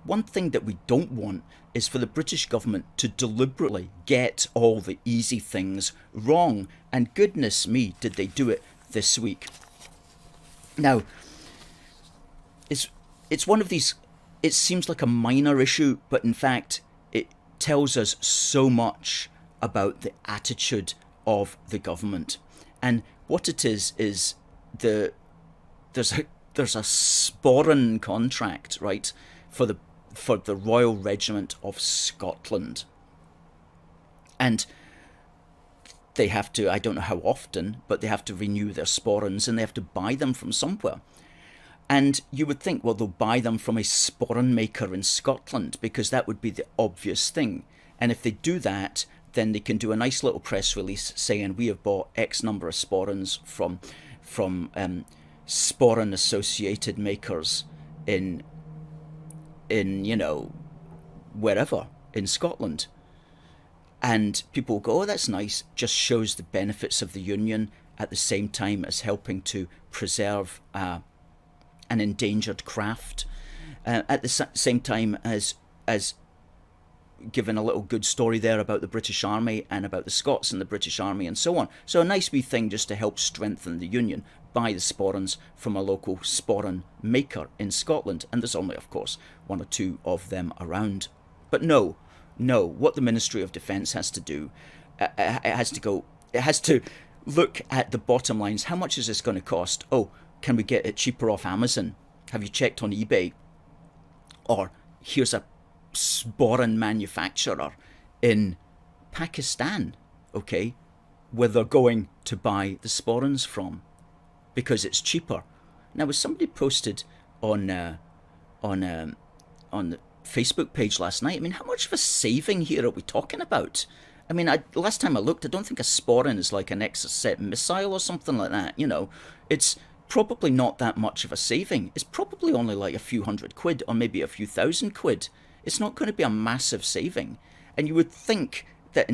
one thing that we don't want is for the British government to deliberately get all the easy things wrong. And goodness me, did they do it this week. Now, it's one of these, it seems like a minor issue, but in fact, it tells us so much about the attitude of the government. And what it is there's a sporran contract, right, for the Royal Regiment of Scotland. And they have to, I don't know how often, but they have to renew their sporrans, and they have to buy them from somewhere. And you would think, well, they'll buy them from a sporran maker in Scotland, because that would be the obvious thing. And if they do that, then they can do a nice little press release saying, we have bought X number of sporrans from sporran associated makers in wherever in Scotland. And people go, oh, that's nice. Just shows the benefits of the union at the same time as helping to preserve an endangered craft, at the same time as giving a little good story there about the British Army and about the Scots and the British Army and so on. So a nice wee thing just to help strengthen the union, buy the sporrans from a local sporran maker in Scotland. And there's only, of course, one or two of them around. But no, what the Ministry of Defence has to do, it has to look at the bottom lines. How much is this going to cost? Oh, can we get it cheaper off Amazon? Have you checked on eBay? Or here's a sporran manufacturer in Pakistan, okay, where they're going to buy the sporrans from because it's cheaper. Now, as somebody posted on the Facebook page last night, I mean, how much of a saving here are we talking about? I mean, last time I looked, I don't think a sporran is like an Exocet missile or something like that. It's probably not that much of a saving. It's probably only like a few £100 or maybe a few £1,000. It's not going to be a massive saving. And you would think that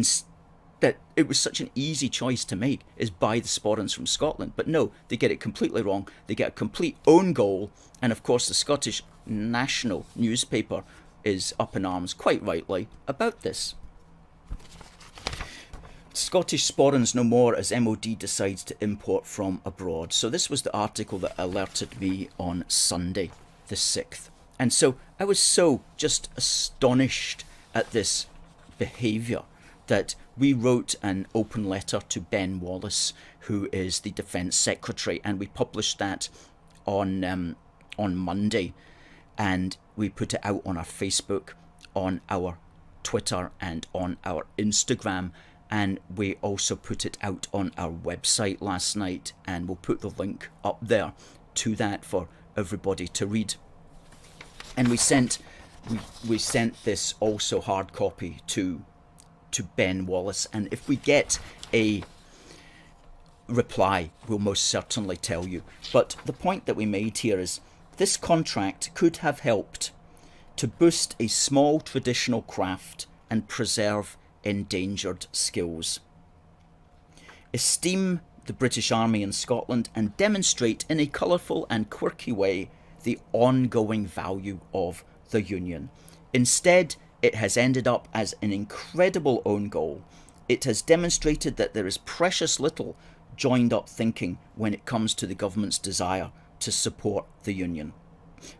that it was such an easy choice to make, is buy the sporrans from Scotland. But no, they get it completely wrong. They get a complete own goal. And of course, the Scottish national newspaper is up in arms, quite rightly, about this. Scottish sporrans no more as MOD decides to import from abroad. So this was the article that alerted me on Sunday, the 6th. And so I was so just astonished at this behaviour that we wrote an open letter to Ben Wallace, who is the Defence Secretary, and we published that on Monday, and we put it out on our Facebook, on our Twitter, and on our Instagram. And we also put it out on our website last night, and we'll put the link up there to that for everybody to read. And we sent this also hard copy to Ben Wallace, and if we get a reply, we'll most certainly tell you. But the point that we made here is this contract could have helped to boost a small traditional craft and preserve endangered skills, esteem the British Army in Scotland, and demonstrate in a colourful and quirky way the ongoing value of the Union. Instead, it has ended up as an incredible own goal. It has demonstrated that there is precious little joined up thinking when it comes to the government's desire to support the Union.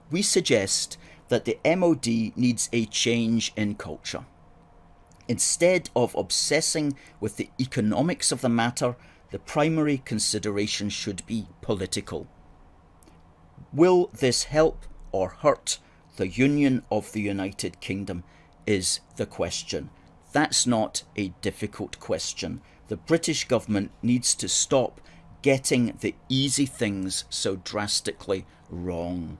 We suggest that the MOD needs a change in culture. Instead of obsessing with the economics of the matter, the primary consideration should be political. Will this help or hurt the Union of the United Kingdom is the question. That's not a difficult question. The British government needs to stop getting the easy things so drastically wrong.